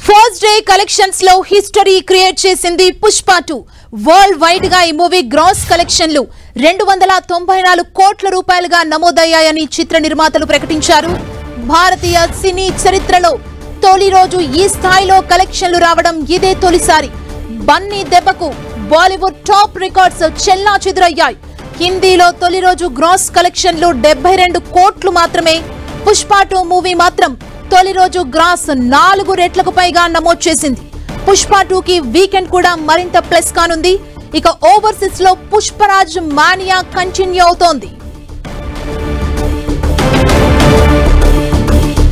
First day collections లో history create చేసింది Pushpa 2 world wide గా ఈ మూవీ గ్రాస్ కలెక్షన్లు 294 కోట్ల రూపాయలుగా నమోదయ్యాయని చిత్ర నిర్మాతలు ప్రకటించారు. భారతీయ సినీ చరిత్రలో తొలి రోజు ఈ స్థాయిలో కలెక్షన్లు రావడం ఇదే తొలిసారి. బన్నీ దెబ్బకు బాలీవుడ్ టాప్ రికార్డ్స్ చెల్లాచెదురయ్యాయి. హిందీలో తొలి రోజు గ్రాస్ కలెక్షన్లు 72 కోట్లు మాత్రమే. పుష్ప 2 మూవీ మాత్రం తొలి రోజు గ్రాస్ 4 రెట్లకు పైగా నమోదు చేసింది. పుష్ప 2 కి వీకెండ్ కూడా మరింత ప్లస్ కానుంది. ఇక ఓవర్సీస్ లో పుష్పరాజ్ మానియా కంటిన్యూ అవుతోంది.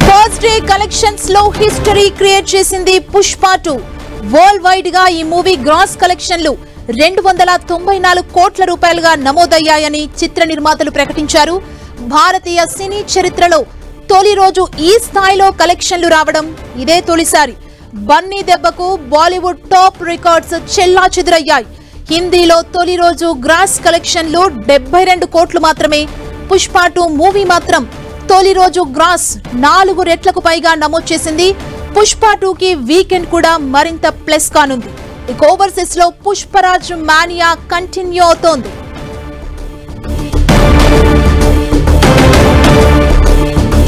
ఫస్ట్ డే కలెక్షన్స్ లో హిస్టరీ క్రియేట్ చేసింది పుష్ప 2 వరల్డ్ వైడ్ గా ఈ మూవీ గ్రాస్ కలెక్షన్లు 294 కోట్ల రూపాయలుగా నమోదయ్యాయని చిత్ర నిర్మాతలు ప్రకటించారు. భారతీయ సినీ చరిత్రలో తొలి రోజు ఈ స్థాయిలో కలెక్షన్లు రావడం ఇదే తొలిసారి. బన్నీ దెబ్బకు బాలీవుడ్ టాప్ రికార్డ్స్ చెల్లాచెదురయ్యాయి. హిందీలో తొలి రోజు గ్రాస్ కలెక్షన్లు 72 కోట్లు మాత్రమే. పుష్ప 2 మూవీ మాత్రం తొలి రోజు గ్రాస్ 4 రెట్లకు పైగా నమోదు చేసింది. పుష్ప 2 కి వీకెండ్ కూడా మరింత ప్లస్ కానుంది. ఇక ఓవర్సీస్ లో పుష్పరాజ్ మానియా కంటిన్యూ అవుతోంది.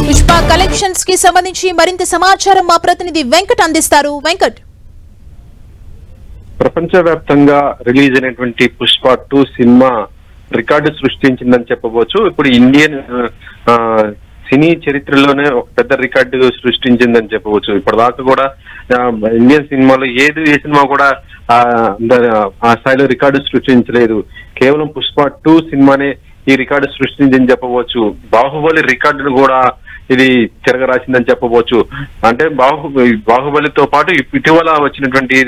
పుష్ప కలెక్షన్స్ కి సంబంధించి మరింత సమాచారం మా ప్రతినిధి వెంకట్ అందిస్తారు. వెంకట్, ప్రపంచవ్యాప్తంగా రిలీజ్ అయినటువంటి పుష్ప 2 సినిమా రికార్డు సృష్టించిందని చెప్పవచ్చు. ఇప్పుడు ఇండియన్ సినీ చరిత్రలోనే ఒక పెద్ద రికార్డు సృష్టించిందని చెప్పవచ్చు. ఇప్పటిదాకా కూడా ఇండియన్ సినిమాలో ఏ సినిమా కూడా ఆ స్థాయిలో రికార్డు సృష్టించలేదు. కేవలం పుష్ప 2 సినిమానే ఈ రికార్డు సృష్టించిందని చెప్పవచ్చు. బాహుబలి రికార్డును కూడా ఇది తిరగరాసిందని చెప్పవచ్చు. అంటే బాహుబలితో పాటు ఇటీవల వచ్చినటువంటి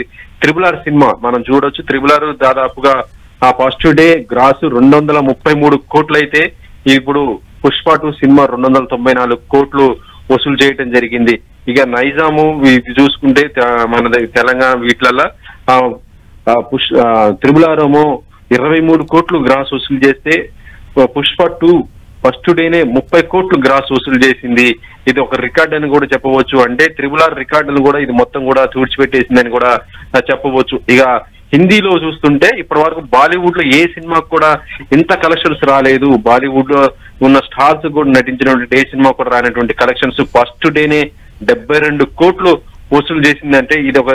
RRR సినిమా మనం చూడొచ్చు. RRR దాదాపుగా ఆ ఫస్ట్ డే గ్రాస్ 233 కోట్లు అయితే ఇప్పుడు పుష్ప 2 సినిమా 294 కోట్లు వసూలు చేయడం జరిగింది. ఇక నైజాము చూసుకుంటే మన తెలంగాణ వీటిలలో RRR ఏమో 23 కోట్లు గ్రాస్ వసూలు చేస్తే పుష్ప 2 ఫస్ట్ డేనే 30 కోట్లు గ్రాస్ వసూలు చేసింది. ఇది ఒక రికార్డ్ అని కూడా చెప్పవచ్చు. అంటే RRR రికార్డును కూడా ఇది మొత్తం కూడా తుడిచిపెట్టేసిందని కూడా చెప్పవచ్చు. ఇక హిందీలో చూస్తుంటే ఇప్పటి వరకు బాలీవుడ్ లో ఏ సినిమాకు కూడా ఇంత కలెక్షన్స్ రాలేదు. బాలీవుడ్ లో ఉన్న స్టార్స్ కూడా నటించినటువంటి ఏ సినిమా కూడా రానటువంటి కలెక్షన్స్ ఫస్ట్ డేనే 72 కోట్లు వసూలు చేసిందంటే ఇది ఒక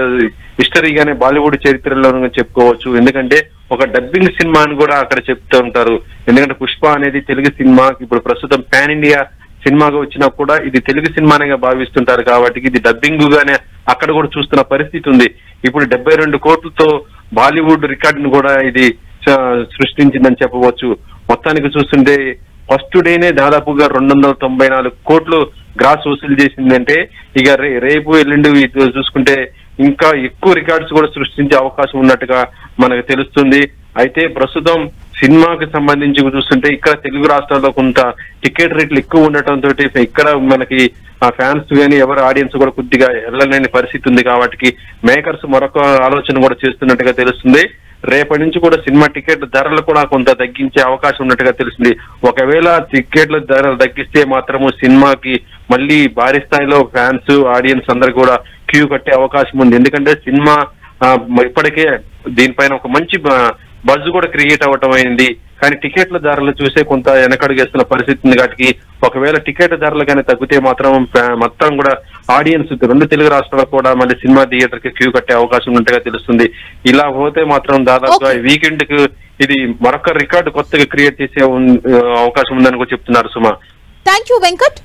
హిస్టరీగానే బాలీవుడ్ చరిత్రలో చెప్పుకోవచ్చు. ఎందుకంటే ఒక డబ్బింగ్ సినిమా అని కూడా అక్కడ చెప్తూ ఉంటారు. ఎందుకంటే పుష్ప అనేది తెలుగు సినిమా. ఇప్పుడు ప్రస్తుతం పాన్ ఇండియా సినిమాగా వచ్చినా కూడా ఇది తెలుగు సినిమానేగా భావిస్తుంటారు. కాబట్టి ఇది డబ్బింగ్ గానే అక్కడ కూడా చూస్తున్న పరిస్థితి ఉంది. ఇప్పుడు 72 కోట్లతో బాలీవుడ్ రికార్డును కూడా ఇది సృష్టించిందని చెప్పవచ్చు. మొత్తానికి చూస్తుంటే ఫస్ట్ డేనే దాదాపుగా 294 కోట్లు గ్రాస్ వసూలు చేసిందంటే ఇక రేపు ఎల్లుండి చూసుకుంటే ఇంకా ఎక్కువ రికార్డ్స్ కూడా సృష్టించే అవకాశం ఉన్నట్టుగా మనకు తెలుస్తుంది. అయితే ప్రస్తుతం సినిమాకి సంబంధించి చూస్తుంటే ఇక్కడ తెలుగు రాష్ట్రాల్లో కొంత టికెట్ రేట్లు ఎక్కువ ఉండటంతో ఇక్కడ మనకి ఫ్యాన్స్ కానీ ఎవరు ఆడియన్స్ కూడా కొద్దిగా వెళ్ళలేని పరిస్థితి ఉంది. కాబట్టి మేకర్స్ మరొక ఆలోచన కూడా చేస్తున్నట్టుగా తెలుస్తుంది. రేపటి నుంచి కూడా సినిమా టికెట్ ధరలు కూడా కొంత తగ్గించే అవకాశం ఉన్నట్టుగా తెలుస్తుంది. ఒకవేళ టికెట్ల ధరలు తగ్గిస్తే మాత్రము సినిమాకి మళ్ళీ భారీ స్థాయిలో ఫ్యాన్స్ ఆడియన్స్ అందరు కూడా క్యూ కట్టే అవకాశం ఉంది. ఎందుకంటే సినిమా ఇప్పటికే దీనిపైన ఒక మంచి బజ్ కూడా క్రియేట్ అవ్వటం అయింది. కానీ టికెట్ల ధరలు చూసే కొంత వెనకడుగేస్తున్న పరిస్థితి ఉంది. కాబట్టి ఒకవేళ టికెట్ ధరలు కానీ తగ్గితే మాత్రం మొత్తం కూడా ఆడియన్స్ 2 తెలుగు రాష్ట్రాలకు కూడా మళ్ళీ సినిమా థియేటర్ కి క్యూ కట్టే అవకాశం ఉన్నట్టుగా తెలుస్తుంది. ఇలా పోతే మాత్రం దాదాపుగా వీకెండ్ కు ఇది మరొక రికార్డు కొత్తగా క్రియేట్ చేసే అవకాశం ఉందని కూడా చెప్తున్నారు సుమా. Thank you Venkat.